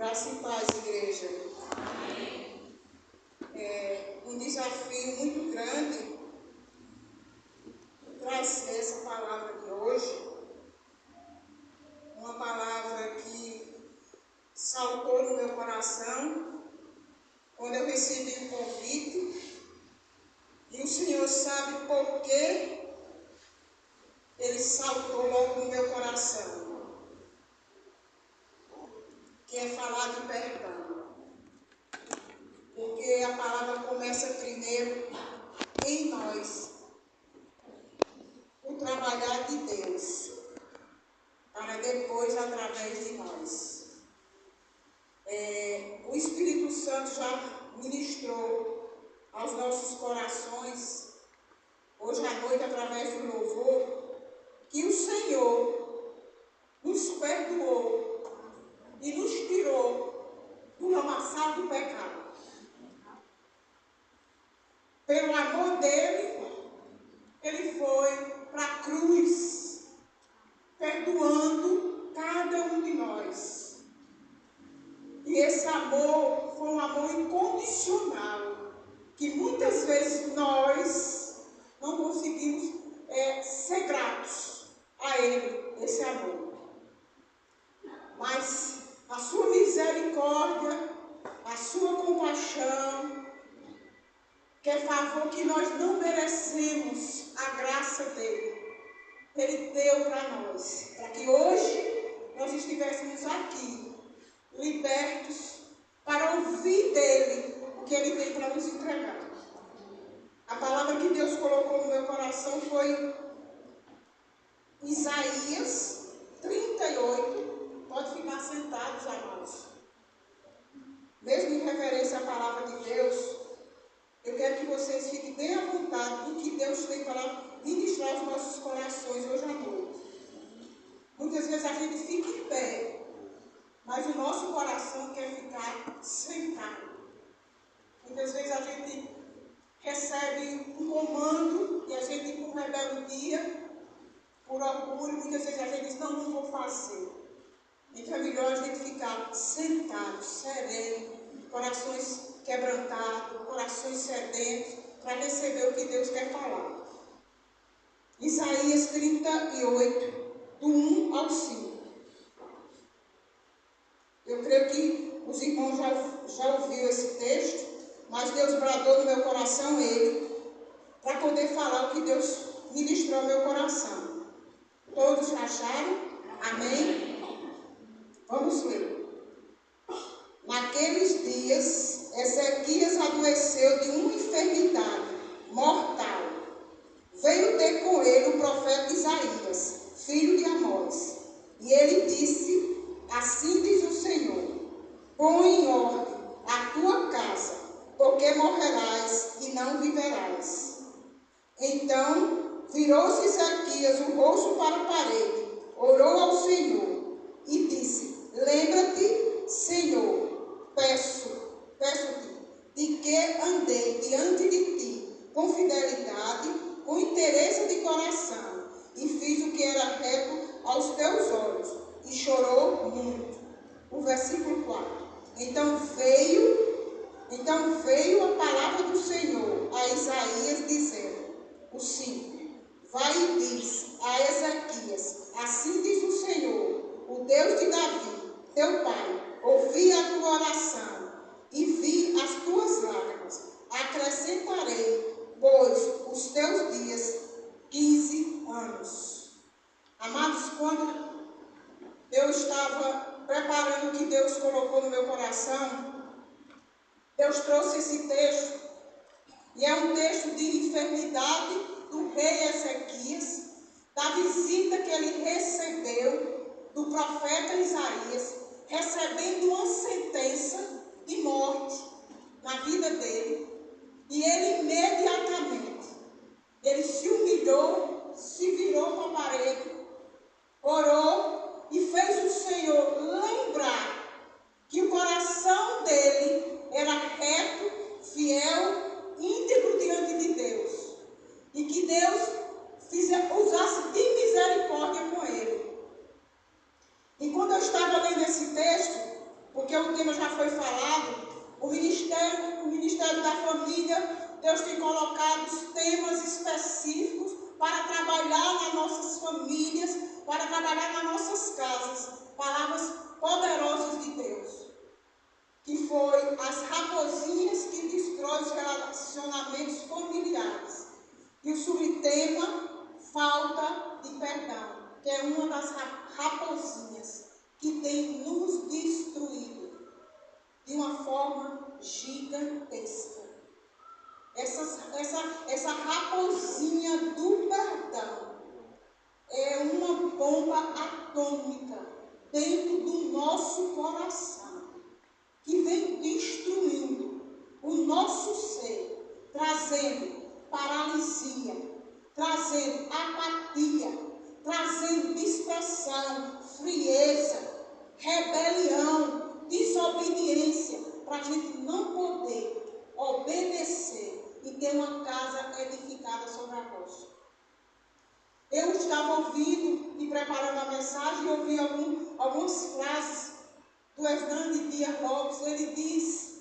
Graça e paz, igreja. É um desafio muito grande trazer essa palavra de hoje. Uma palavra que saltou no meu coração quando eu recebi o convite. E o Senhor sabe por que ele saltou logo no meu coração. Que é falar de perdão. Porque a palavra começa primeiro em nós. O trabalhar de Deus, para depois através de nós. O Espírito Santo já ministrou aos nossos corações, hoje à noite, através do louvor, que o Senhor nos perdoou e nos tirou do lamaçal do pecado. Pelo amor dele, ele foi para a cruz, perdoando cada um de nós. E esse amor foi um amor incondicional, que muitas vezes nós não conseguimos ser gratos a ele, esse amor. Mas a sua misericórdia, a sua compaixão, que é favor que nós não merecemos, a graça dele, ele deu para nós, para que hoje nós estivéssemos aqui, libertos, para ouvir dele o que ele tem para nos entregar. A palavra que Deus colocou no meu coração foi Isaías 38, pode ficar sentados, amados. Mesmo em referência à palavra de Deus, eu quero que vocês fiquem bem à vontade do que Deus tem para ministrar os nossos corações hoje à noite. Muitas vezes a gente fica em pé, mas o nosso coração quer ficar sentado. Muitas vezes a gente recebe um comando e a gente, por rebeldia, por orgulho, muitas vezes a gente diz, não vou fazer. Então é melhor a gente ficar sentado, sereno, corações quebrantados, corações sedentos, para receber o que Deus quer falar. Isaías 38, do 1 ao 5. Eu creio que os irmãos já ouviram esse texto, mas Deus bradou no meu coração ele, para poder falar o que Deus ministrou ao meu coração. Todos acharam? Amém? Vamos ler. Naqueles dias, Ezequias adoeceu de uma enfermidade mortal. Veio ter com ele o profeta Isaías, filho de Amós. E ele disse, assim diz o Senhor, põe em ordem a tua casa, porque morrerás e não viverás. Então, virou-se Ezequias o rosto para a parede, orou ao Senhor e disse, lembra-te, Senhor, peço-te, de que andei diante de ti com fidelidade, com interesse de coração, e fiz o que era reto aos teus olhos, e chorou muito. O versículo 4. Então veio a palavra do Senhor a Isaías, dizendo, o 5. Vai e diz a Ezequias, assim diz o Senhor, o Deus de Davi, teu pai, ouvi a tua oração e vi as tuas lágrimas. Acrescentarei, pois, os teus dias 15 anos. Amados, quando eu estava preparando o que Deus colocou no meu coração, Deus trouxe esse texto, e é um texto de enfermidade do rei Ezequias, da visita que ele recebeu do profeta Isaías, recebendo uma sentença de morte na vida dele, e ele imediatamente, ele se humilhou, se virou para a parede, orou e fez o Senhor lembrar que o coração dele era reto, fiel, íntegro diante de Deus, e que Deus usasse de misericórdia com ele. E quando eu estava lendo esse texto, porque o tema já foi falado, o Ministério da Família, Deus tem colocado os temas específicos para trabalhar nas nossas famílias, para trabalhar nas nossas casas, palavras poderosas de Deus, que foi as raposinhas que destroem os relacionamentos familiares. E o subtema, falta de perdão, que é uma das raposinhas que tem nos destruído de uma forma gigantesca. Essa raposinha do perdão é uma bomba atômica dentro do nosso coração, que vem destruindo o nosso ser, trazendo paralisia, trazendo apatia, trazendo dispersão, frieza, rebelião, desobediência, para a gente não poder obedecer e ter uma casa edificada sobre a rocha. Eu estava ouvindo e preparando a mensagem e ouvi algumas frases do Hernando Dias Lopes. Ele diz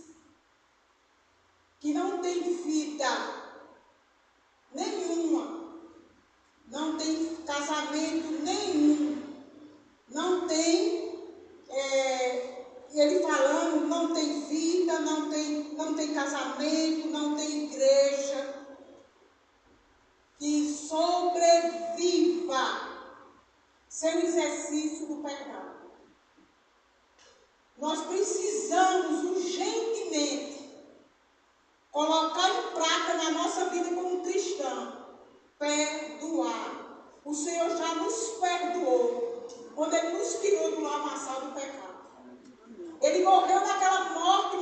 que não tem vida nenhuma, não tem casamento nenhum, não tem, ele falando, não tem vida, não tem casamento, não tem igreja que sobreviva sem o exercício do perdão. Nós precisamos urgentemente colocar em prática na nossa vida como cristão, perdoar. O Senhor já nos perdoou quando Ele nos tirou do lamaçal do pecado. Ele morreu naquela morte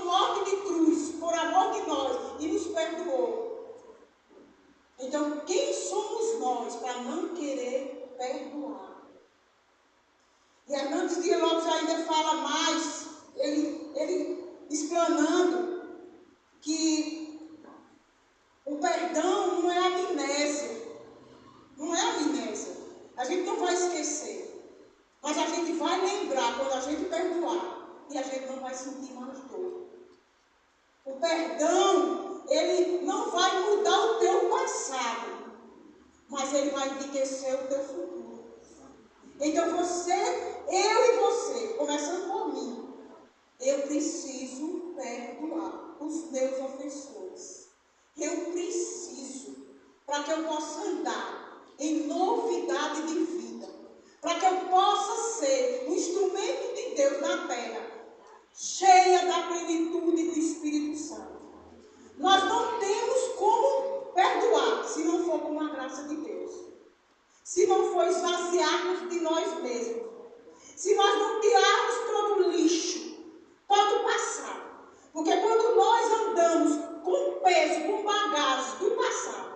de cruz, por amor de nós, e nos perdoou. Então, quem somos nós para não querer perdoar? E Hernando Dias Lopes ainda fala mais, ele explanando que o perdão não é amnésia. Não é amnésia. A gente não vai esquecer. Mas a gente vai lembrar quando a gente perdoar. E a gente não vai sentir mais dor. O perdão, ele não vai mudar o teu passado. Mas ele vai enriquecer o teu futuro. Então eu e você, começando por mim, eu preciso perdoar os meus ofensores. Eu preciso, para que eu possa andar em novidade de vida, para que eu possa ser um instrumento de Deus na terra, cheia da plenitude do Espírito Santo. Nós não temos como perdoar se não for com a graça de Deus, se não for esvaziarmos de nós mesmos, se nós não tirarmos todo o lixo, todo o passado. Porque quando nós andamos com peso, com bagagem do passado,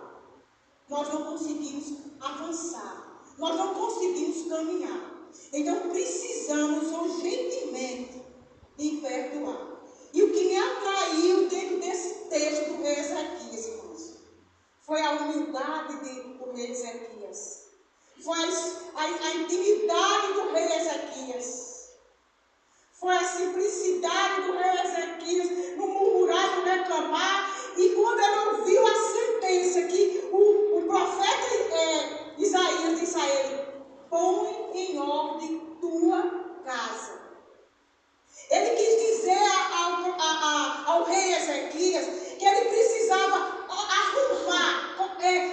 nós não conseguimos avançar, nós não conseguimos caminhar. Então precisamos urgentemente de perdoar. E o que me atraiu dentro desse texto do rei Ezequias, irmãos, foi a humildade do rei Ezequias, foi a intimidade do rei Ezequias, foi a simplicidade do rei Ezequias, no murmurar, no reclamar. E quando ele ouviu a sentença que o profeta Isaías disse a ele: põe em ordem tua casa. Ele quis dizer ao rei Ezequias que ele precisava arrumar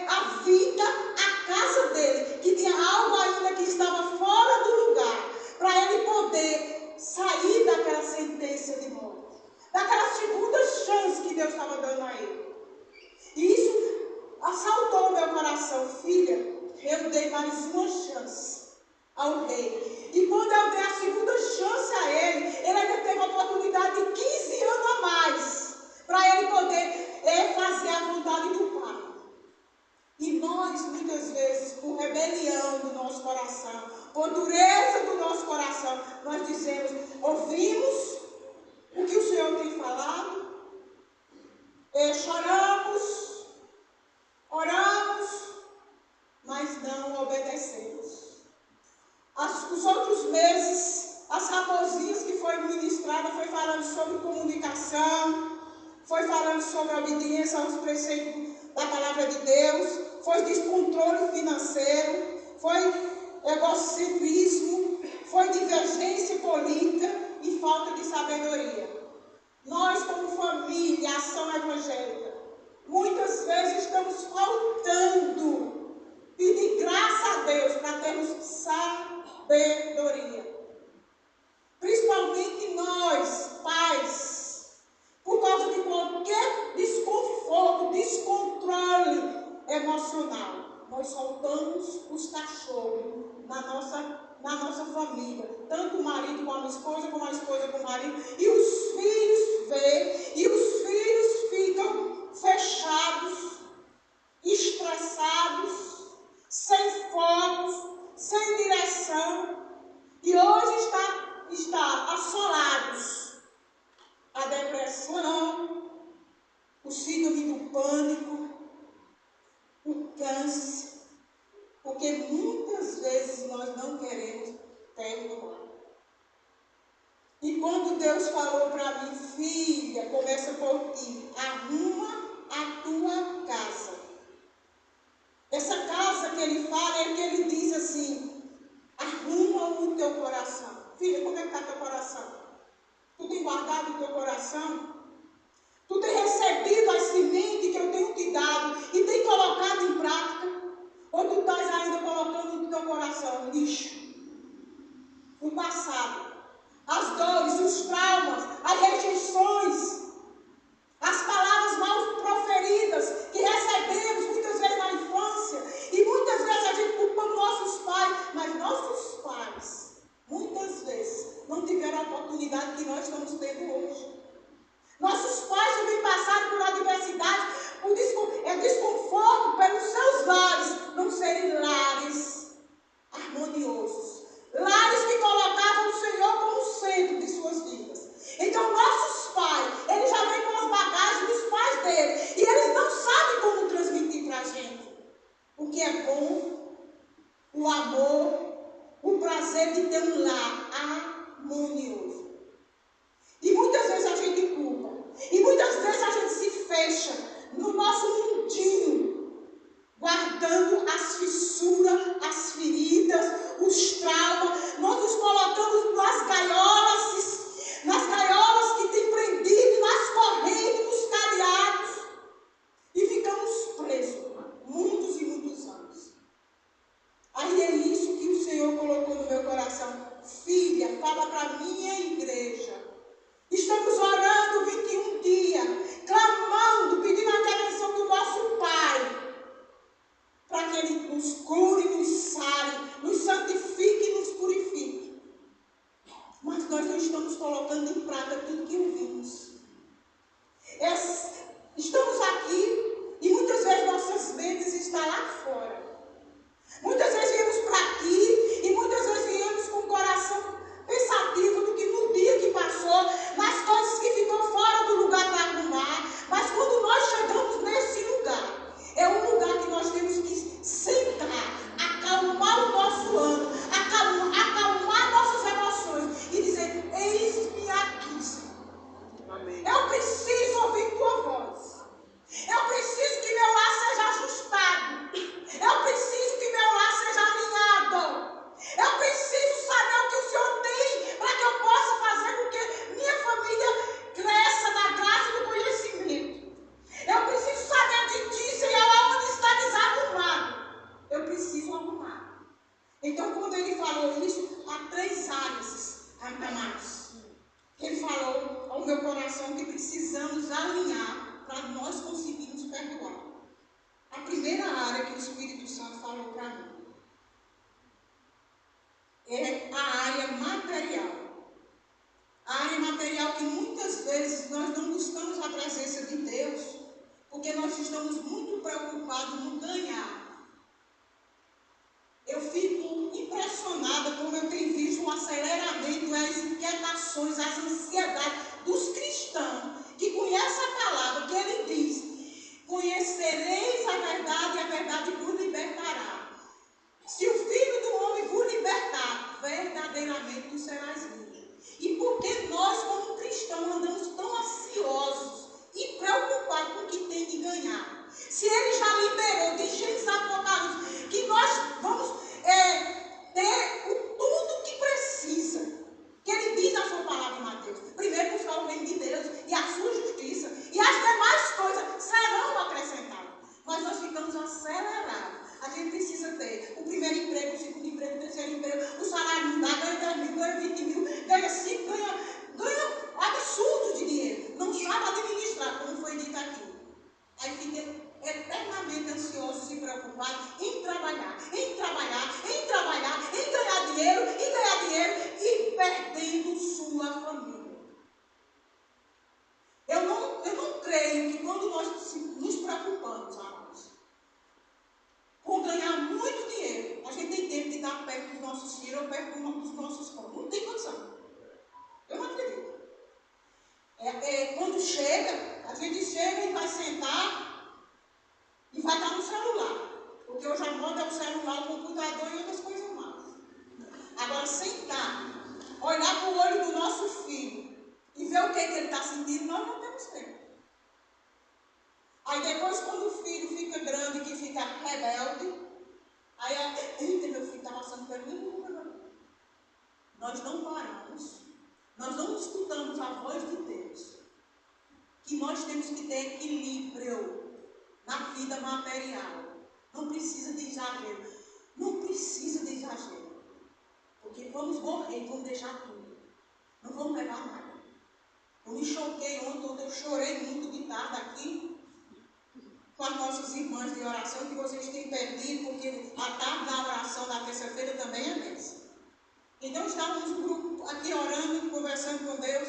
a vida, a casa dele, que tinha algo ainda que estava fora do lugar. foi falando sobre comunicação, foi falando sobre a obediência aos preceitos da palavra de Deus, foi descontrole financeiro, foi egocentrismo, foi divergência política e falta de sabedoria. Nós, como família, ação evangélica, muitas vezes estamos faltando pedir graça a Deus para termos sabedoria. Principalmente nós, pais, por causa de qualquer desconforto, descontrole emocional, nós soltamos os cachorros na nossa família, tanto o marido com a esposa, como a esposa com o marido, e os filhos veem, e os filhos ficam fechados, estressados, sem foco, sem direção, e hoje está assolados a depressão, o síndrome do pânico, o câncer, porque muitas vezes nós não queremos perdoar. E quando Deus falou para mim, filha, começa por ti, arruma a tua casa. Essa casa que ele fala é que ele diz assim, arruma o teu coração. Filha, como é que está teu coração? Tu tem guardado o teu coração? Tu tem recebido a semente que eu tenho te dado e tem colocado em prática? Ou tu estás ainda colocando no teu coração lixo? O passado, as dores, os traumas, as rejeições, as palavras mal proferidas que recebemos muitas vezes na infância, e muitas vezes a gente culpa nossos pais, mas nossos pais, muitas vezes, não tiveram a oportunidade que nós estamos tendo hoje. Nossos pais também passaram por adversidade, por desconforto pelos seus lares não serem lares harmoniosos. Lares que colocavam o Senhor como centro de suas vidas. Então, nossos pais, eles já vêm com as bagagens dos pais deles. E eles não sabem como transmitir para a gente o que é bom, o amor, o prazer de ter um lar harmonioso. E muitas vezes a gente culpa. E muitas vezes a gente se fecha no nosso mundinho, guardando as fissuras, as feridas, os traumas. Nós nos colocamos nas gaiolas que tem prendido, nas correntes, nos cadeados. E ficamos presos muitos e muitos anos. Aí é isso que o Senhor colocou no meu coração. Filha, fala para a minha igreja. Estamos orando 21 dias, clamando, pedindo a intervenção do nosso Pai, para que Ele nos cure, nos sare, nos santifique e nos purifique. Mas nós não estamos colocando em prática tudo que ouvimos. Estamos aqui e muitas vezes nossas mentes estão lá fora. Muitas vezes viemos para aqui e muitas vezes viemos com o coração pensativo do que no dia que passou, nas coisas que ficou fora do lugar para arrumar. Mas quando nós chegamos nesse lugar, é um lugar que nós temos que sentar, acalmar o nosso ânimo, acalmar nossas emoções e dizer, eis-me aqui, Senhor. Amém. Eu preciso ouvir tua voz. Eu preciso que meu lar seja ajustado. Eu preciso que meu lar seja alinhado. Eu preciso saber o que o Senhor tem para que eu possa fazer com que minha família cresça na graça e no conhecimento. Eu preciso saber de ti, Senhor, aonde está desarrumado. Eu preciso arrumar. Então, quando ele falou isso, há 3 áreas, amados. Ele falou ao meu coração que precisamos alinhar para nós conseguirmos perdoar. A primeira área que o Espírito Santo falou para mim é a área material. A área material que muitas vezes nós não buscamos a presença de Deus, porque nós estamos muito preocupados no ganhar. Eu fico impressionada como eu tenho visto um aceleramento, as inquietações, as ansiedades dos cristãos que conhecem a palavra, que ele diz, conhecereis a verdade e a verdade vos libertará. Se o Filho do Homem vos libertar, verdadeiramente tu serás livre. E porque nós, como cristãos, preocupado em trabalhar, em trabalhar, em trabalhar, em ganhar dinheiro e perdendo sua família. Eu não creio que quando nós nos preocupamos, amados, com ganhar muito dinheiro, a gente tem tempo de estar perto dos nossos filhos ou perto dos nossos pais. Não tem condição. Eu não acredito. Quando chega, a gente chega e vai sentar e vai estar no celular. Porque hoje a moda é o celular, o computador e outras coisas mais. Agora, sentar, olhar para o olho do nosso filho e ver o que ele está sentindo, nós não temos tempo. Aí depois, quando o filho fica grande, que fica rebelde, aí, eita, meu filho está passando por mim. Nós não paramos, nós não escutamos a voz de Deus, que nós temos que ter equilíbrio na vida material. Não precisa de exagero, não precisa de exagero, porque vamos morrer, vamos deixar tudo, não vamos levar nada. Eu me choquei ontem, eu chorei muito de tarde aqui, com as nossas irmãs de oração, que vocês têm perdido, porque a tarde da oração da terça-feira também é bênção. Então estávamos no grupo aqui orando, conversando com Deus,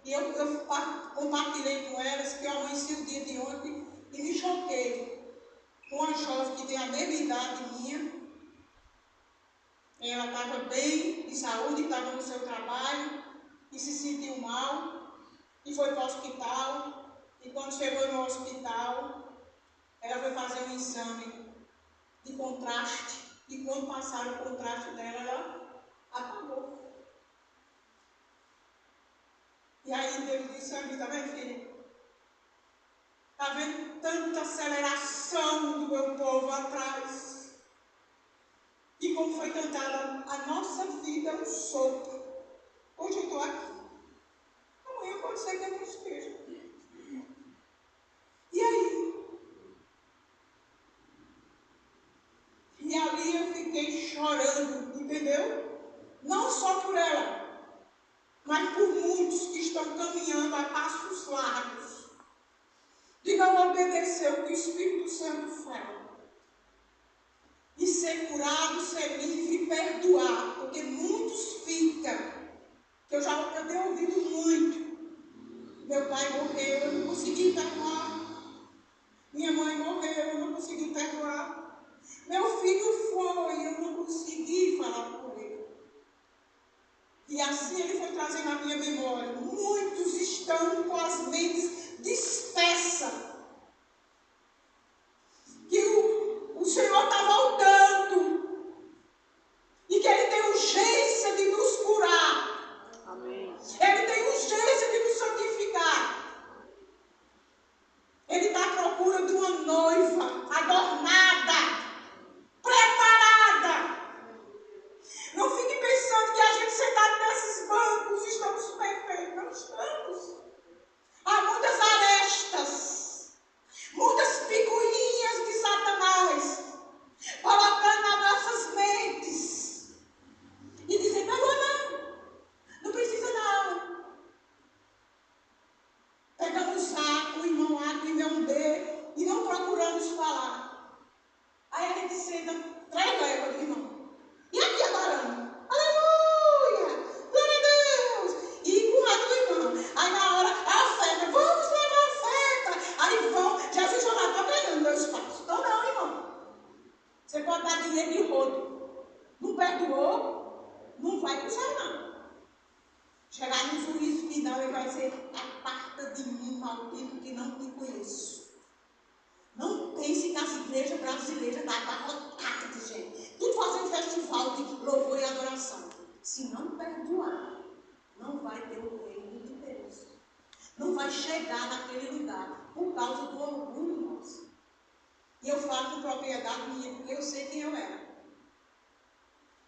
e eu compartilhei com elas que eu amanheci o dia de ontem e me choquei com uma jovem que tem a mesma idade minha. Ela estava bem de saúde, estava no seu trabalho e se sentiu mal e foi para o hospital. E quando chegou no hospital, ela foi fazer um exame de contraste e quando passaram o contraste dela, ela apagou. E aí Deus disse a mim, está vendo, filha? Está vendo tanta aceleração do meu povo atrás? E como foi cantada, a nossa vida é um sopro. Hoje eu estou aqui. Amanhã pode ser que eu não esteja. E aí? E ali eu fiquei chorando, entendeu? Não só por ela, mas por muitos que estão caminhando a passos largos, de não obedecer o que o Espírito Santo fala. E ser curado, ser livre e perdoar, porque muitos ficam, que eu tenho ouvido muito. Meu pai morreu, eu não consegui perdoar. Minha mãe morreu, eu não consegui perdoar. Meu filho foi, eu não consegui falar com ele. E assim ele foi trazendo a minha memória. Muitos estão com as mentes dispersas. Que o Senhor está voltando. E que Ele tem urgência de nos curar. Amém. Ele tem urgência de nos santificar. Ele está à procura de uma noiva adornada, preparada. Não fique pensando que a gente sentado nesses bancos estamos perfeitos. Não estamos. Há muitas arestas, muitas picuinhas de Satanás colocando nas nossas mentes e dizendo, não precisa não. Pegamos A com o irmão A, com o irmão B e não procuramos falar. Aí a gente senta, traz leva do irmão. E aqui adorando. Aleluia! Glória a Deus! E com a do irmão. Aí na hora, a oferta, vamos levar a oferta. Aí vão, Jesus já lá está ganhando meu espaço. Então não, irmão. Você pode dar dinheiro de rodo. Não perdoou, não vai para o céu não. Chegar no juízo final, ele vai dizer, aparta de mim, maldito, que não te conheço. Não pense que as igrejas brasileiras estão abarrotadas de gente. Tudo fazendo festival de louvor e adoração. Se não perdoar, não vai ter o reino de Deus. Não vai chegar naquele lugar por causa do orgulho nosso. E eu falo com propriedade minha, porque eu sei quem eu era.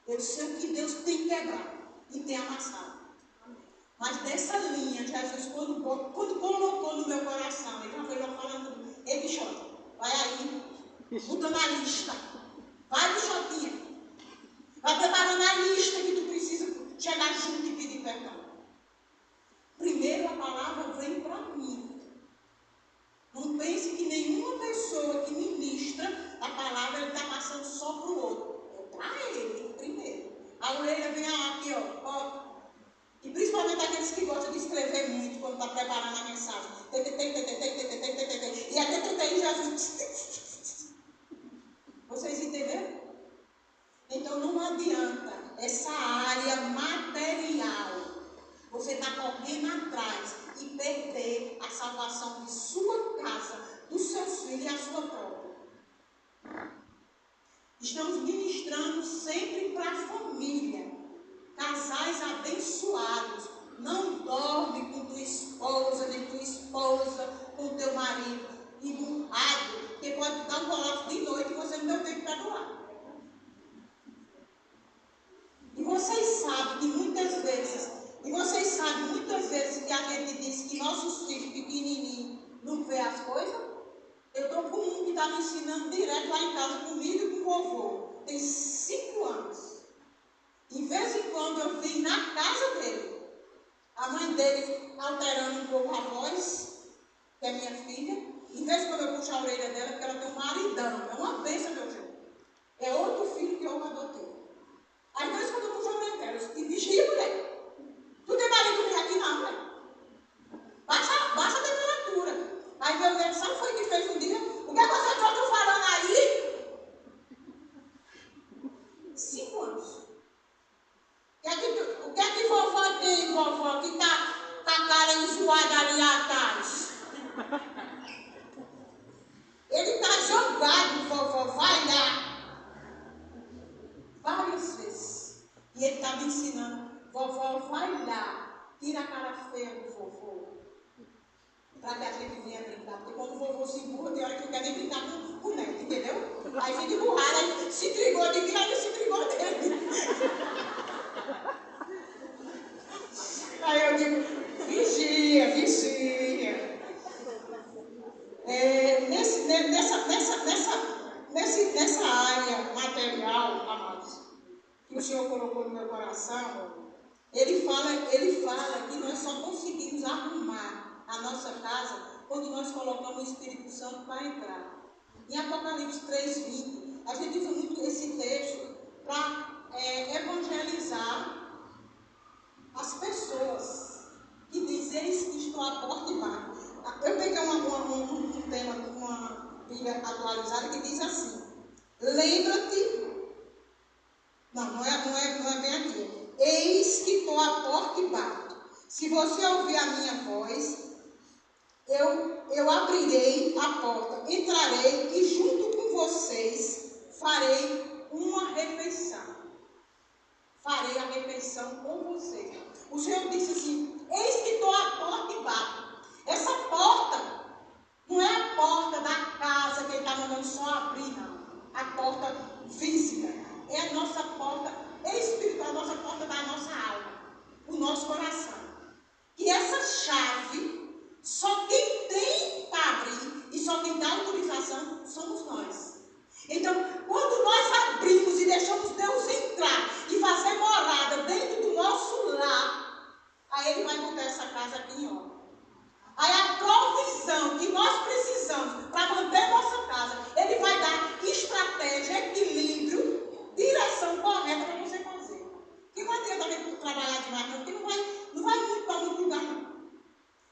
Eu sei o que Deus tem quebrado e tem amassado. Mas dessa linha, Jesus, quando colocou no meu coração, ele já foi lá falando, ei, bichota, vai aí, botando a lista. Vai, bichotinha. Vai preparando a lista que tu precisa chegar junto e pedir perdão. Primeiro a palavra vem para mim. Não pense que nenhuma pessoa que ministra está palavra, ele está passando só para o outro. É para ele, primeiro. A orelha vem aqui, ó. E principalmente aqueles que gostam de escrever muito quando está preparando a mensagem. E até Jesus. Vocês entenderam? Então não adianta essa área material. Você está correndo atrás e perder a salvação de sua casa, dos seus filhos e a sua própria. Estamos ministrando sempre para a família. Casais abençoados. Não dorme com tua esposa, nem tua esposa com teu marido. Emburrado, porque pode dar um coloque de noite e você não deu tempo para doar. E vocês sabem que muitas vezes que a gente diz que nossos filhos pequenininhos não vê as coisas. Eu estou com um que está me ensinando direto lá em casa comigo e com o vovô. Tem 5 anos. De vez em quando eu vim na casa dele. A mãe dele alterando um pouco a voz, que é minha filha. De vez em quando eu puxo a orelha dela, porque ela tem um maridão. É uma bênção, meu filho. É outro filho que eu adotei. Às vezes quando eu puxo a orelha dela, eu digo, vigia, mulher. Tu tem marido vem aqui não, mulher. Baixa a temperatura. Aí meu Deus, sabe o que foi que fez um dia? O que vocês estão falando aí? 5 anos. O que é que vovó tem, vovó, que está com a cara enjoada ali atrás? Ele está jogado, vovó, vai lá. Várias vezes. E ele está me ensinando, vovó, vai lá, tira a cara feia do vovô. Para que a gente venha brincar. Porque quando o vovô se emburra, tem hora que não quer nem brincar com o neto, entendeu? Aí fica emburrado, aí se intrigou de mim, aí se intrigou dele. Aí eu digo, vigia. Nessa área material, amados, que o Senhor colocou no meu coração, ele fala que nós só conseguimos arrumar a nossa casa quando nós colocamos o Espírito Santo para entrar. Em Apocalipse 3:20, a gente usa muito esse texto para evangelizar as pessoas que dizem que estou à porta e bato. Eu peguei um tema, uma Bíblia atualizada que diz assim: lembra-te, não é bem aqui. Eis que estou à porta e bato. Se você ouvir a minha voz, eu abrirei a porta, entrarei e junto com vocês farei uma refeição. Farei a refeição com vocês. O Senhor disse assim: eis que estou à porta e bato. Essa porta não é a porta da casa que Ele está mandando só abrir, não. A porta física. É a nossa porta espiritual, a nossa porta da nossa alma, o nosso coração. E essa chave, só quem tem para abrir e só quem dá autorização somos nós. Então, quando nós abrimos e deixamos Deus entrar e fazer morada dentro do nosso lar, aí Ele vai botar essa casa aqui em ordem. Aí a provisão que nós precisamos para manter nossa casa, Ele vai dar estratégia, equilíbrio, direção correta para você fazer. Que não adianta a gente trabalhar demais, não, porque não vai muito para muito lugar, não.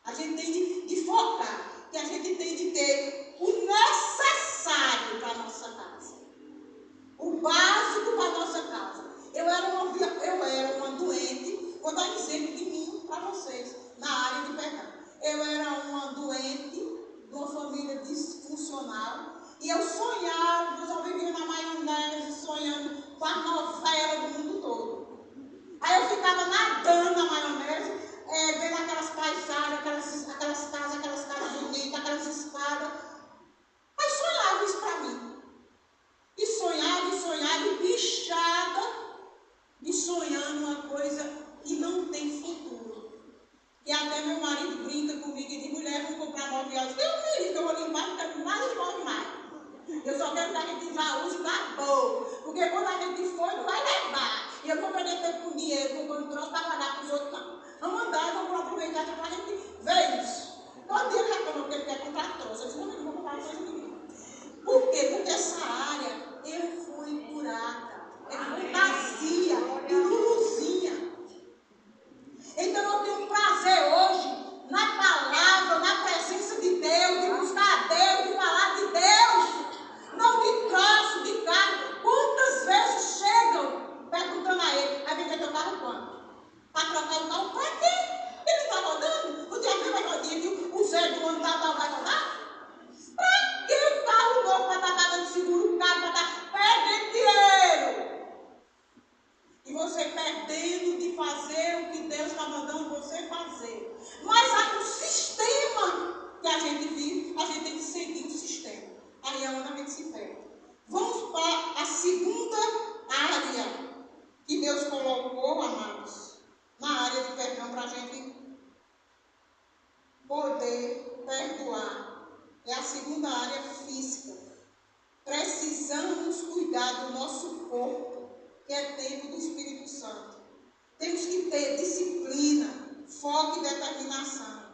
A gente tem de focar, que a gente tem de ter o necessário para a nossa casa. O básico para a nossa casa. Eu era uma doente, vou dar exemplo de mim para vocês, na área de perdão. Eu era uma doente de uma família disfuncional e eu sonhava, eu só vivia na maionese, sonhando com a novela do mundo todo. Aí eu ficava nadando na maionese, vendo aquelas paisagens, aquelas casas bonitas, aquelas espadas. Aí sonhava isso para mim. E sonhava, e bichada, e sonhando uma coisa que não tem futuro. E até meu marido brinca comigo e diz: mulher, vou comprar móvel. Eu disse: eu filho, que eu vou limpar, não quero nada de móvel mais. Eu só quero que a gente já use e acabou. Porque quando a gente for, não vai levar. E eu não vou perder tempo com dinheiro, comprando troço para pagar para os outros, não. Vamos andar, vamos aproveitar para a gente ver isso. Todo dia ele reclama que ele quer comprar troço. Eu disse: não, não vou comprar coisa nenhuma. Por quê? Porque essa área poder perdoar. É a segunda área física. Precisamos cuidar do nosso corpo, que é templo do Espírito Santo. Temos que ter disciplina, foco e determinação.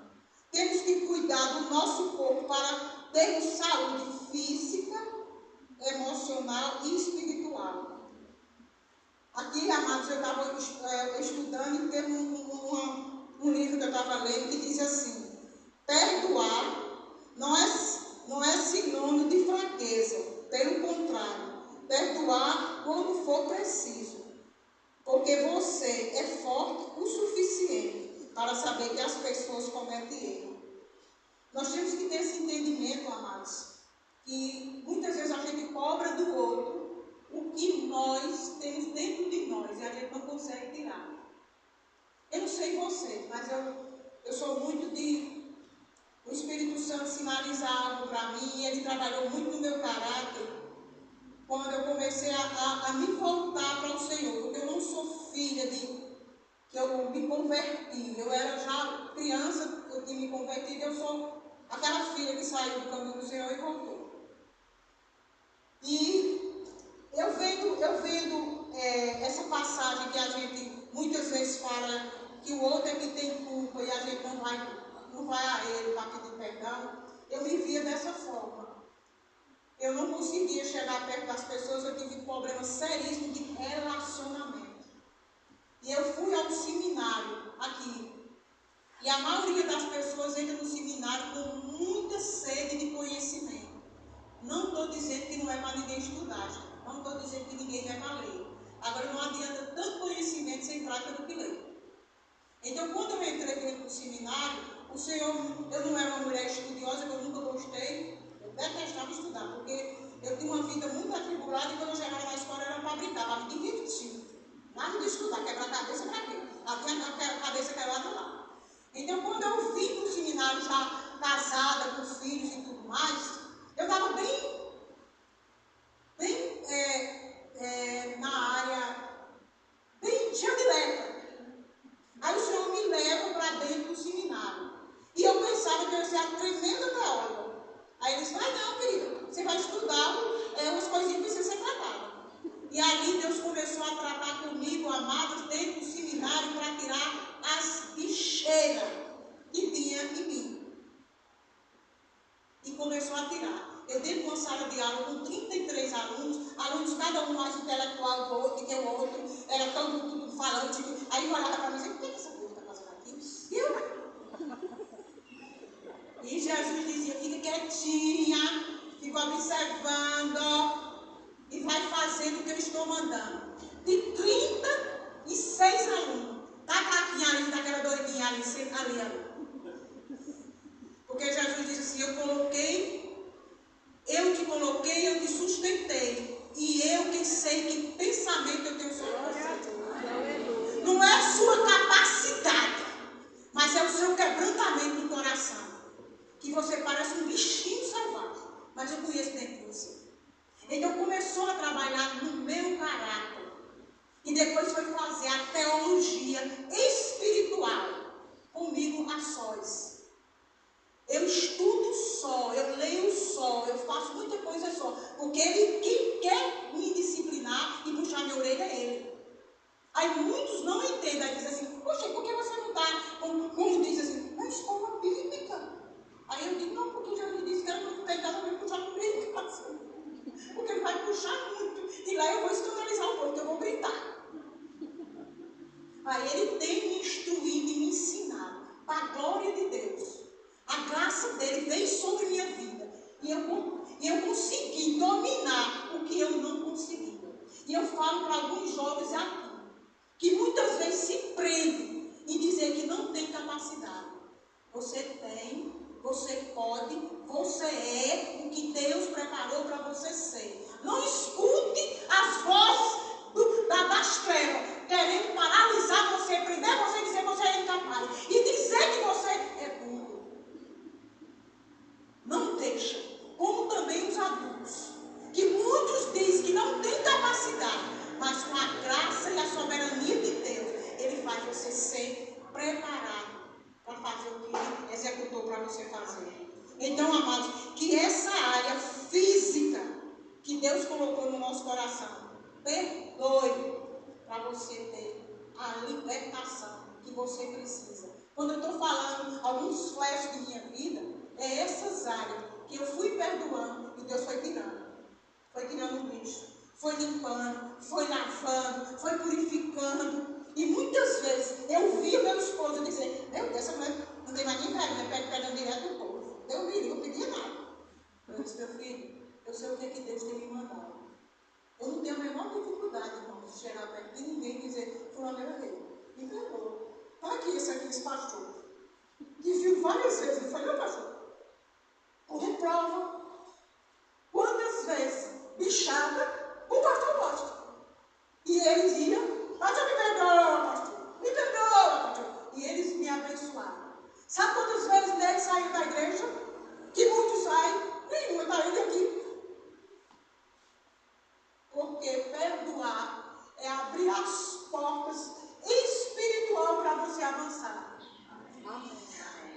Temos que cuidar do nosso corpo para termos saúde física, emocional e espiritual. Aqui, amados, eu estava estudando e teve um livro que eu estava lendo que diz assim: perdoar não é sinônimo de fraqueza, pelo contrário, perdoar quando for preciso, porque você é forte o suficiente para saber que as pessoas cometem erro. Nós temos que ter esse entendimento, amados, que muitas vezes a gente cobra do outro o que nós temos dentro de nós e a gente não consegue tirar. Eu não sei vocês, mas eu sou muito de o Espírito Santo sinalizar algo para mim, e ele trabalhou muito no meu caráter quando eu comecei a me voltar para o Senhor, porque eu não sou filha que eu me converti. Eu era já criança, eu tinha me convertido, eu sou aquela filha que saiu do caminho do Senhor e voltou. E eu vendo essa passagem que a gente muitas vezes fala que o outro é que tem culpa e a gente não vai a ele para pedir perdão, eu me via dessa forma. Eu não conseguia chegar perto das pessoas, eu tive problemas seríssimos de relacionamento. E eu fui ao seminário aqui. E a maioria das pessoas entra no seminário com muita sede de conhecimento. Não estou dizendo que não é para ninguém estudar, não estou dizendo que ninguém deve ler. Agora, não adianta tanto conhecimento sem prática do que ler. Então, quando eu entrei dentro do seminário, o Senhor, eu não era uma mulher estudiosa, que eu nunca gostei, eu detestava estudar, porque eu tinha uma vida muito atribulada e quando eu chegava na escola era para brincar, para me divertir. Nada de estudar, quebrar a cabeça para quê? Até a cabeça caiu lá do lado. Então, quando eu vim para o seminário já casada, com filhos e tudo mais, eu estava bem na área, bem cheia de lepra. Aí o Senhor me leva para dentro do seminário. E eu pensava que eu ia ser uma tremenda teóloga. Aí ele disse: vai não, querida, você vai estudar umas coisinhas que precisam ser tratadas. E ali Deus começou a tratar comigo, amados, dentro do seminário, para tirar as bicheiras que tinha em mim. E começou a tirar. Eu dentro de uma sala de aula com 33 alunos cada um mais intelectual do que o outro, era todo tudo falante. Aí olhava para mim e dizia: o que essa coisa está fazendo aqui? E Jesus dizia: fica quietinha, fica observando e vai fazendo o que eu estou mandando. De 36 alunos, tá a caquinha ali, daquela doidinha ali, ali. Porque Jesus disse assim: eu te coloquei, eu te sustentei. E eu que sei que pensamento eu tenho sobre você. Não é a sua capacidade, mas é o seu quebrantamento do coração. Que você parece um bichinho selvagem, mas eu conheço dentro de você. Então começou a trabalhar no meu caráter. E depois foi fazer a teologia espiritual comigo a sós. Eu estudo só, eu leio só, eu faço muita coisa só. Porque quem quer me disciplinar e puxar minha orelha é ele. Aí muitos não entendem, aí dizem assim: poxa, por que você não está, como diz assim, na escola bíblica? Aí eu digo: não, porque Jesus disse que eu não tenho casa para me puxar no meio de casa. Porque ele vai puxar muito. E lá eu vou escandalizar o povo, eu vou gritar. Aí ele tem me instruído e me ensinado, para a glória de Deus. A graça dele veio sobre minha vida. E eu consegui dominar o que eu não conseguia. E eu falo para alguns jovens aqui, que muitas vezes se prendem em dizer que não tem capacidade. Você tem, você pode, você é o que Deus preparou para você ser. Não escute as vozes das trevas, querendo paralisar você, prender você e dizer que você é incapaz. E dizer que você é burro. Não deixa. Como também os adultos, que muitos dizem que não têm capacidade, mas com a graça e a soberania de Deus, ele faz você ser preparado para fazer o que ele executou para amados, que essa área física que Deus colocou no nosso coração, perdoe para você ter a libertação que você precisa. Quando eu estou falando alguns flashes de minha vida, é essas áreas que eu fui perdoando e Deus foi tirando. Foi tirando o bicho, foi limpando, foi lavando, foi purificando. E muitas vezes eu via meu esposo dizer, meu Deus, essa mulher não tem mais nem carinho, pegando direto do povo. Eu vi, não pedia nada. Eu disse, meu filho, eu sei o que é que Deus tem me mandado. Eu não tenho a menor dificuldade, irmão, de chegar perto de ninguém e dizer, fulano era rei. Me perdoa. Está aqui esse pastor, que viu várias vezes, ele falou, pastor, como prova, quantas vezes, bichada, o pastor gosta. E eles iam, pastor, me perdoa, pastor, me perdoa, pastor. E eles me abençoaram. Sabe quantas vezes neles saiu da igreja? Que muitos saem, nenhum, está ele aqui. Porque perdoar é abrir as portas espiritual para você avançar.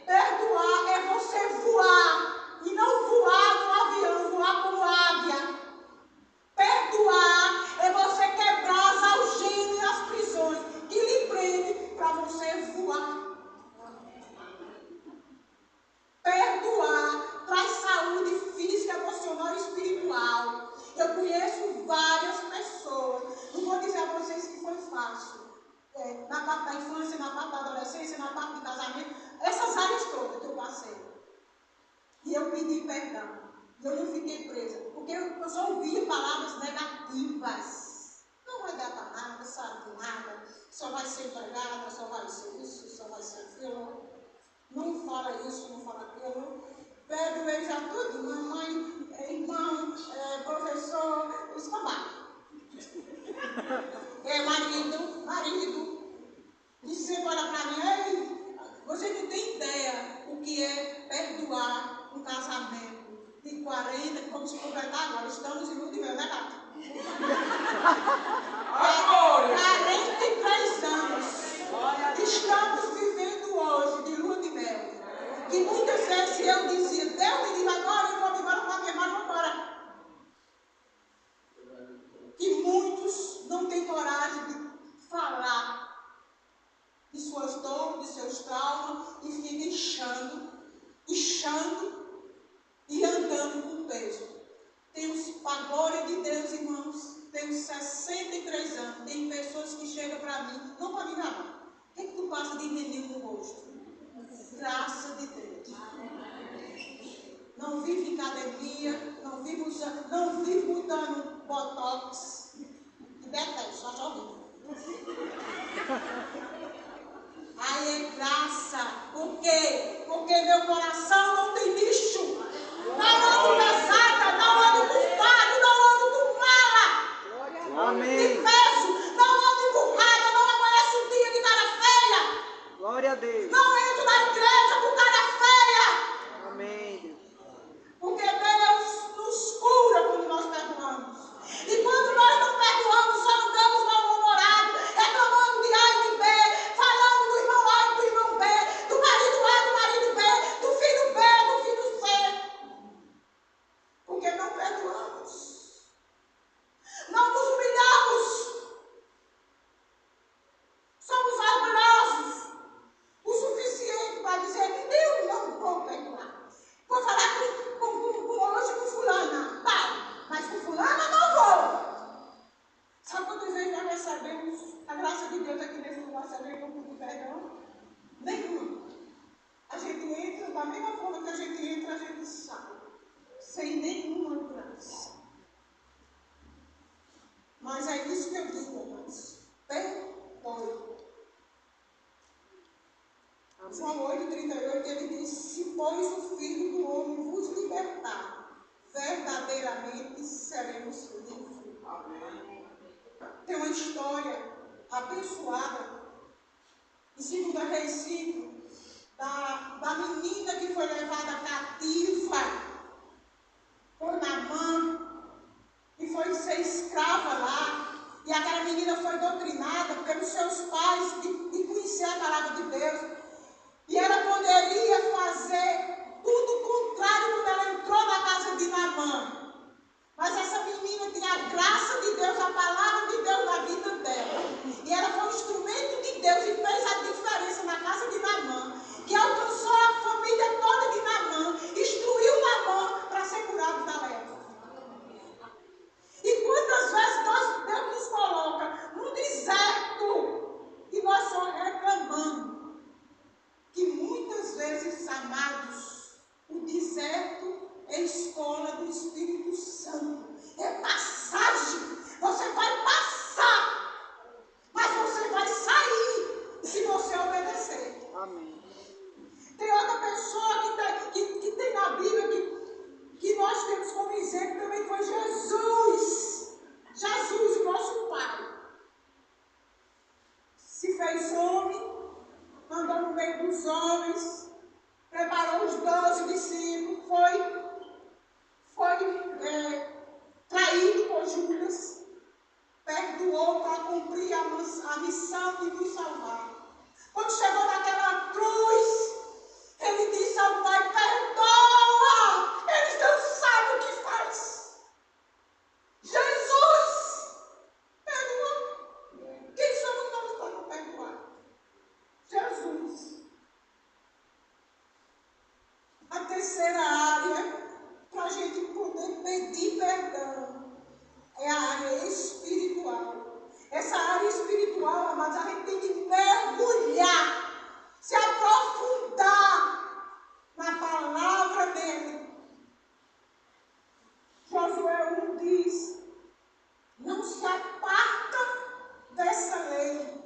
Perdoar é você voar e não voar no avião, voar como águia. Perdoar é você quebrar as algemas e as prisões que lhe prendem para você voar. Perdoar traz saúde física, emocional e espiritual. Eu conheço várias pessoas, não vou dizer a vocês que foi fácil, na parte da infância, na parte da adolescência, na parte do casamento, essas áreas todas que eu passei. E eu pedi perdão, e eu não fiquei presa, porque eu só ouvia palavras negativas. Não vai dar para nada, sabe de nada, só vai ser empregada, só vai ser isso, só vai ser aquilo. Não fala isso, não fala aquilo. Perdoei já tudo, mamãe, irmão, professor, escobar. Marido. E sempre olha para mim, ei, você não tem ideia o que é perdoar um casamento de 40, que vamos completar agora, estamos em lua de mel, né, Gato? 43 anos. Estamos vivendo hoje de lua de mel. Que muitas vezes eu dizia, Deus me diz agora, eu vou embora para minha mãe, vou embora. Que muitos não têm coragem de falar de suas dores, de seus traumas, e ficam inchando e andando com peso. Tenho, para a glória de Deus, irmãos, tenho 63 anos, tem pessoas que chegam para mim, não para me enganar. O que tu passa de menino no rosto? Graça de Deus. Não vive em academia, não vive botando botox. Que detesto, só jovem. Aí é graça. Por quê? Porque meu coração não tem lixo. Não ando pesada, não ando com fardo, não ando com mala. Amém. De peso, não ando empurrada, não amanheço um dia de cara feia. Glória a Deus. Não entro na igreja com cara feia. Amém, Deus. Porque Deus nos cura quando nós perdoamos. E quando nós não perdoamos, só andamos mal-humorados, reclamando de A e de B, falando do irmão A e do irmão B, do marido A, do marido B, do filho B, do filho C. Porque não perdoamos. Não nos humilhamos. Somos orgulhosos o suficiente para dizer, eu não vou perdoar. Vou falar hoje com fulana, tá, mas com fulana não vou. Sabe quantas vezes nós recebemos a graça de Deus aqui nesse lugar, sabendo que eu pedi perdão? Nenhuma. A gente entra, da mesma forma que a gente entra, a gente sai. Sem nenhuma graça. Mas é isso que eu digo, irmãos. Perdoe. João 8,38, ele diz, se pois o Filho do Homem vos libertar, verdadeiramente seremos livres. Tem uma história abençoada, em 2 Reis 5, da menina que foi levada cativa por Naamã, e foi ser escrava lá, e aquela menina foi doutrinada pelos seus pais de conhecer a palavra de Deus. E ela poderia fazer tudo contrário quando ela Amém. Tem outra pessoa que tem na Bíblia que nós temos como exemplo também, que foi Jesus. Jesus, o nosso Pai. Se fez homem, andou no meio dos homens, preparou os 12 discípulos, foi traído por Judas, perdoou para cumprir a missão de nos salvar. Quando chegou naquela cruz, ele disse ao Pai: perdoa, eles não sabem o que faz. Jesus perdoou. Quem somos nós para não perdoar? Jesus. A terceira área para a gente poder pedir perdão é a área espiritual. Essa área espiritual, amados, a gente tem que mergulhar, se aprofundar na palavra dele. Josué 1 diz: não se aparta dessa lei,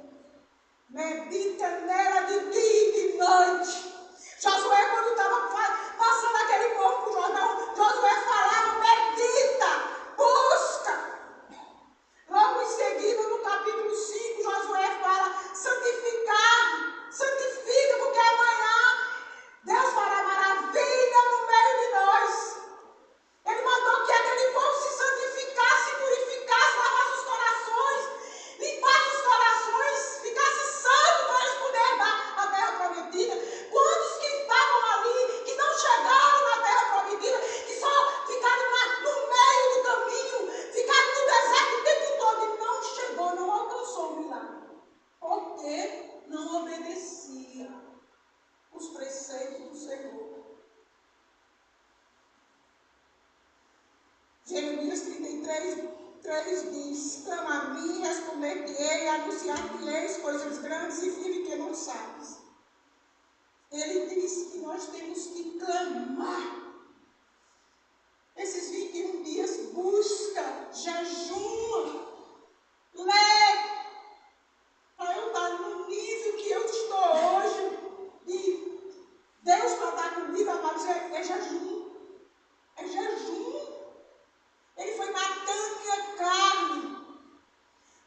medita nela de dia e de noite. Josué, quando estava passando aquele povo por Jordão, Josué falava: medita, busca. Logo em seguida, no capítulo 5, Josué fala: santificar, santifica, porque amanhã Deus fará maravilha no meio de nós. Ele mandou que aquele povo se santificasse, purificasse, lavasse os corações, limpasse os corações, ficasse santo para eles poderem dar a terra prometida. Quantos que estavam ali, que não chegaram na terra prometida, que só ficaram no meio do caminho, ficaram no deserto o tempo todo e não chegou, não alcançou o milagre? Porque não obedecia os preceitos do Senhor. Jeremias 33 diz: clama a mim, responder-te-ei, anunciar-te-eis coisas grandes e firmes que não sabes. Ele diz que nós temos que clamar. Esses 21 dias, busca, jejuma, lê, para eu estar no nível que eu estou hoje, de Deus para estar comigo, amados, é jejum. É jejum. Ele foi matando minha carne.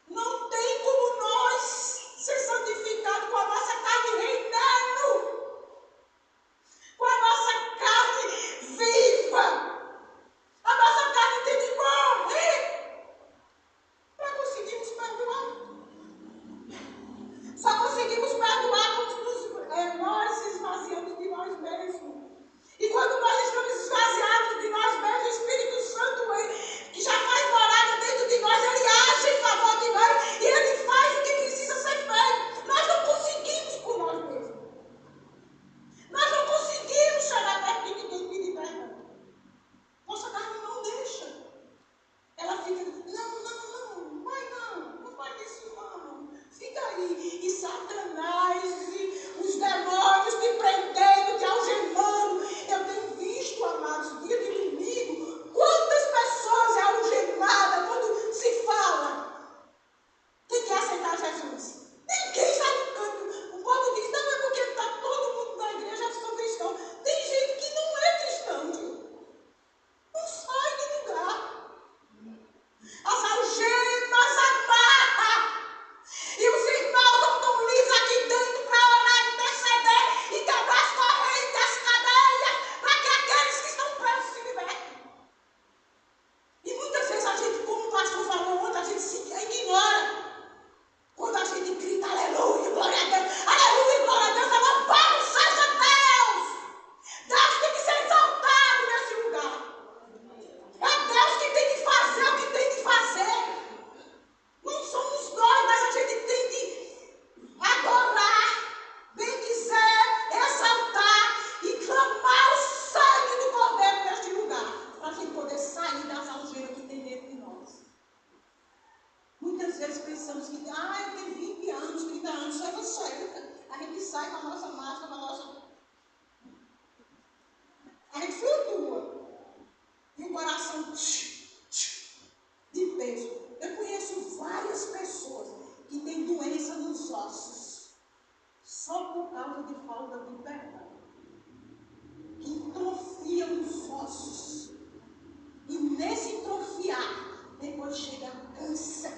Não tem como nós ser santificados com a nossa carne reinando, com a nossa carne viva. A nossa carne tem que morrer para conseguirmos perdoar. Só conseguimos perdoar quando nós se esvaziamos de nós mesmos. E quando nós estamos esvaziados de nós mesmos, o Espírito Santo, que já faz morada dentro de nós, ele age em favor de nós e ele faz o que precisa ser feito. Nós não conseguimos por nós mesmos. Nós não conseguimos chegar perto de ninguém e pedir perdão. Nossa carne não deixa. Ela fica: não, não faz isso não. Fica aí. E Satanás, e os demônios te prendendo, te algemando. Eu tenho visto causa de falta de perdão, que atrofia os ossos. E nesse trofiar, depois chega câncer.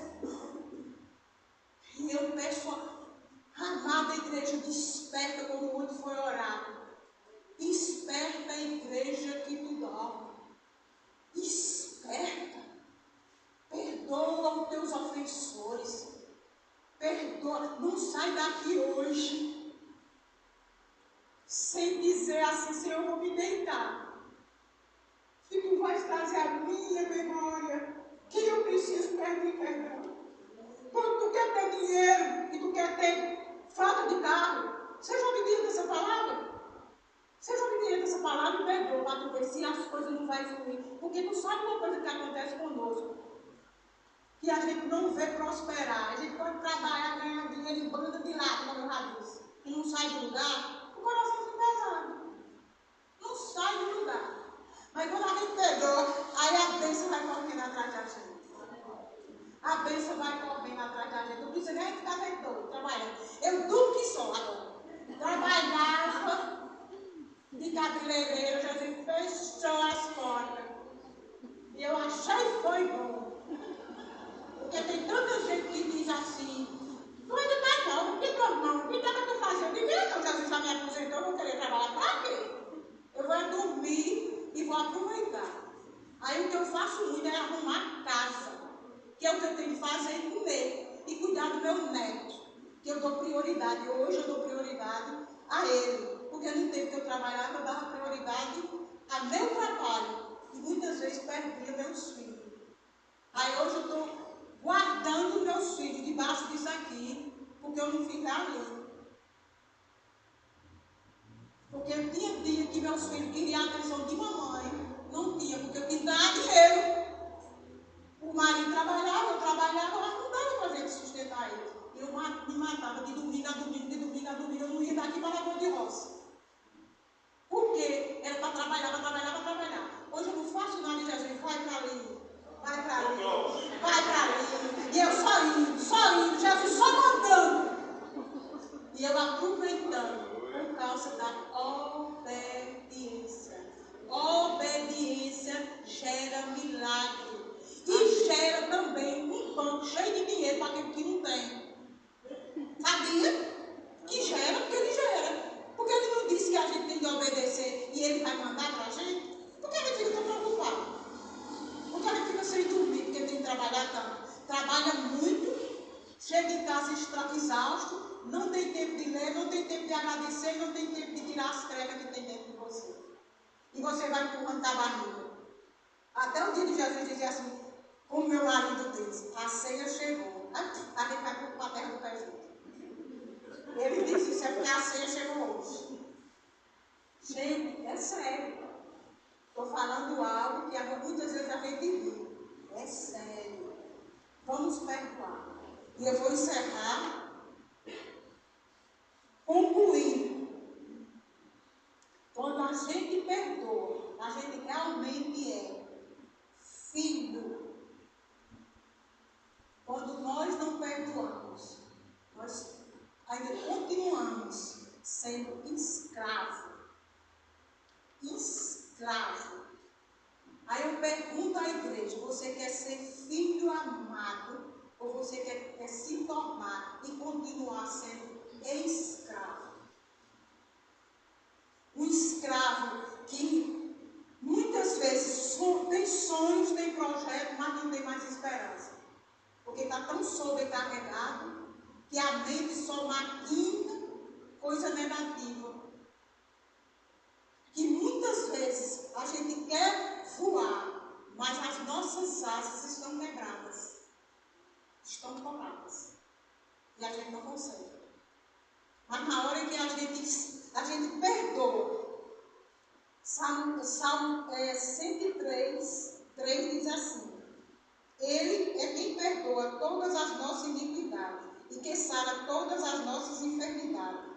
E eu peço a amada igreja, desperta como muito foi orado. Desperta a igreja que tu dorme. Desperta. Perdoa os teus ofensores. Perdoa. Não sai daqui hoje sem dizer assim, Senhor, eu vou me deitar. Que tu vais trazer a minha memória que eu preciso pedir perdão. Quando tu quer ter dinheiro e tu quer ter falta de carro, seja obediente a essa palavra. Seja obediente a essa palavra e perdoa para tu ver se as coisas não vão fluir. Porque tu sabe uma coisa que acontece conosco. Que a gente não vê prosperar. A gente pode trabalhar, ganhar dinheiro em banda de lado, como eu já disse. E não sai do lugar, o coração fica pesado. Não sai do lugar. Mas quando a gente perdoa, aí a bênção vai correndo atrás da gente. A bênção vai correndo atrás da gente. Não precisa nem ficar doido, trabalhando. Eu duro que sou agora. Trabalhava de cabeleireiro, Jesus fechou as portas. E eu achei que foi bom. Porque tem tanta gente que diz assim, tu ainda está não, o que tu fazer? Eu digo, não, Jesus já me aposentou, eu vou querer trabalhar para quê? Eu vou dormir e vou aproveitar. Aí o que eu faço muito é arrumar casa, que é o que eu tenho que fazer e comer, e cuidar do meu neto, que eu dou prioridade. Hoje eu dou prioridade a ele, porque no tempo que eu trabalhava, eu dava prioridade a meu trabalho, e muitas vezes perdia meus filhos. Aí hoje eu estou guardando meus filhos debaixo disso aqui, porque eu não ficar ali. Porque eu tinha dia que meus filhos queriam a atenção de mamãe, não tinha, porque eu tinha que ganhar dinheiro. O marido trabalhava, eu trabalhava, mas não dava para a gente sustentar ele. Eu me matava de domingo a domingo, de domingo a domingo, eu não ia daqui para Lagoa de Roça. Por quê? Era para trabalhar, para trabalhar, para trabalhar. Hoje eu não faço nada de Jesus, vai para ali, vai para ali, vai para ali. E eu só indo, Jesus só mandando. E eu aproveitando por causa da obediência. Obediência gera milagre. E gera também um banco cheio de dinheiro para aquele que não tem. Sabia? Que gera, porque ele gera. Porque ele não disse que a gente tem que obedecer e ele vai mandar para a gente? Por que a gente fica tão preocupado? Porque a gente fica sem dormir, porque tem que trabalhar tanto. Trabalha muito, chega em casa exausto, não tem tempo de ler, não tem tempo de agradecer, não tem tempo de tirar as trevas que tem dentro de você. E você vai empurrando a barriga. Até o dia de Jesus dizia assim, como meu marido disse, a ceia chegou. A gente vai para a terra do pé junto. Ele disse isso, é porque a ceia chegou hoje. Gente, é sério. Estou falando algo que muitas vezes a gente ri. É sério. Vamos perdoar. E eu vou encerrar concluindo. Quando a gente perdoa, a gente realmente é filho. Quando nós não perdoamos, nós ainda continuamos sendo escravo. Escravo. Aí eu pergunto à igreja, você quer ser filho amado ou você quer se tornar e continuar sendo escravo? Um escravo que muitas vezes tem sonhos, tem projetos, mas não tem mais esperança. Porque está tão sobrecarregado que a mente só maquina coisa negativa. Que muitas vezes a gente quer voar, mas as nossas asas estão quebradas. Estão tomadas. E a gente não consegue. Mas na hora que a gente perdoa, Salmo 103, 3 diz assim, Ele é quem perdoa todas as nossas iniquidades e que sara todas as nossas enfermidades.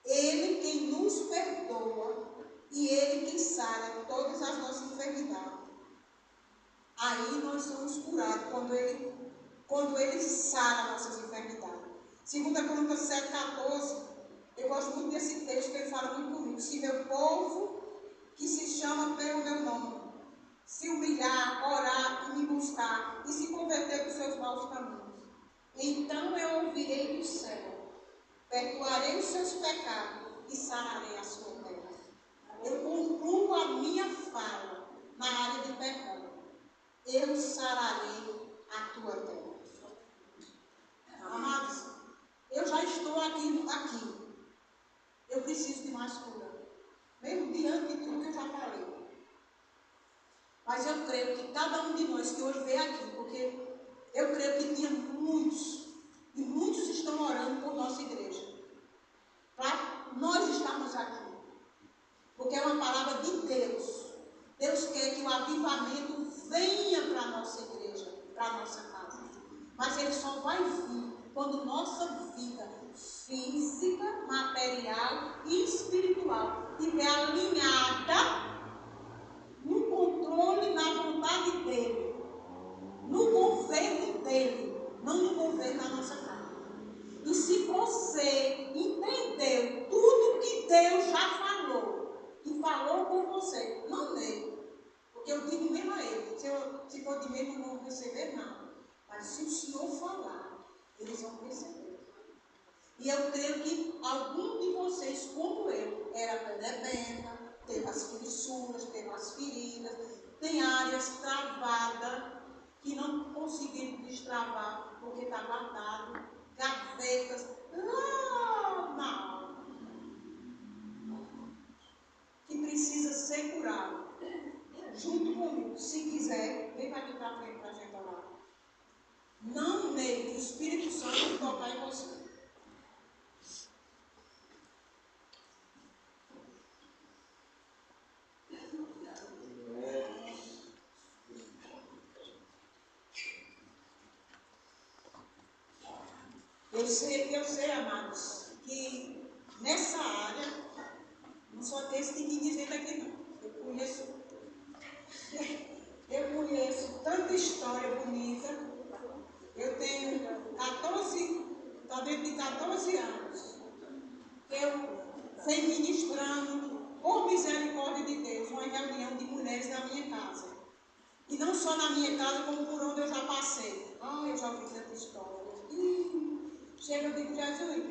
Ele quem nos perdoa e Ele quem sara todas as nossas enfermidades. Aí nós somos curados quando Ele sara nossas enfermidades. 2 Coríntios 7,14, eu gosto muito fala muito comigo. Se meu povo, que se chama pelo meu nome, se humilhar, orar e me buscar, e se converter dos seus maus caminhos, então eu ouvirei do céu, perdoarei os seus pecados e sararei a sua terra. Eu concluo a minha fala na área de perdão. Eu sararei a tua terra. Amados, eu já estou aqui. Eu preciso de mais cura. Mesmo diante de tudo que eu já falei. Mas eu creio que cada um de nós que hoje veio aqui, porque eu creio que tinha muitos, e muitos estão orando por nossa igreja. Para nós estarmos aqui. Porque é uma palavra de Deus. Deus quer que o avivamento venha para a nossa igreja, para a nossa casa. Mas ele só vai vir quando nossa vida física, material e espiritual estiver alinhada no controle, na vontade dele, no governo dele, não no governo da nossa casa. E se você entendeu tudo que Deus já falou, e falou com você, não nele, porque eu digo mesmo a ele, se for de mesmo não vão receber nada, mas se o Senhor falar, eles vão receber. E eu creio que algum de vocês, como eu, era pedebenta, teve as fissuras, teve as feridas, tem áreas travadas que não conseguiram destravar porque está guardado, gavetas lá na alma, que precisa ser curado. Junto comigo, se quiser, vem aqui para frente para a gente orar. Não nele, o Espírito Santo tocar em você. Eu sei, amados, que nessa área, não só desse tem que dizer daqui não. Eu conheço tanta história bonita. Eu tenho 14, está dentro de 14 anos. Eu venho ministrando, por misericórdia de Deus, uma reunião de mulheres na minha casa. E não só na minha casa, como por onde eu já passei. Eu já ouvi tanta história. Chega, eu digo, Jesus,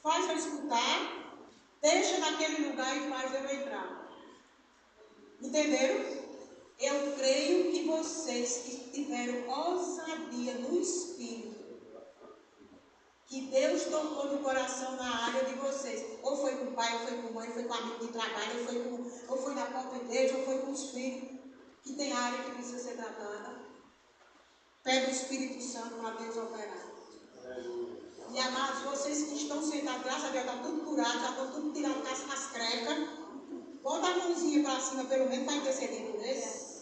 faz eu escutar, deixa naquele lugar e faz eu entrar. Entenderam? Eu creio que vocês que tiveram ousadia no Espírito, que Deus tocou no coração na área de vocês, ou foi com o pai, ou foi com a mãe, ou foi com amigo de trabalho, ou foi na própria igreja, ou foi com os filhos, que tem área que precisa ser tratada. Pede o Espírito Santo para Deus operar. E amados, vocês que estão sentados, graças a Deus, está tudo curado, já estão tudo tirando as crecas. Bota a mãozinha para cima, pelo menos, para interceder por eles.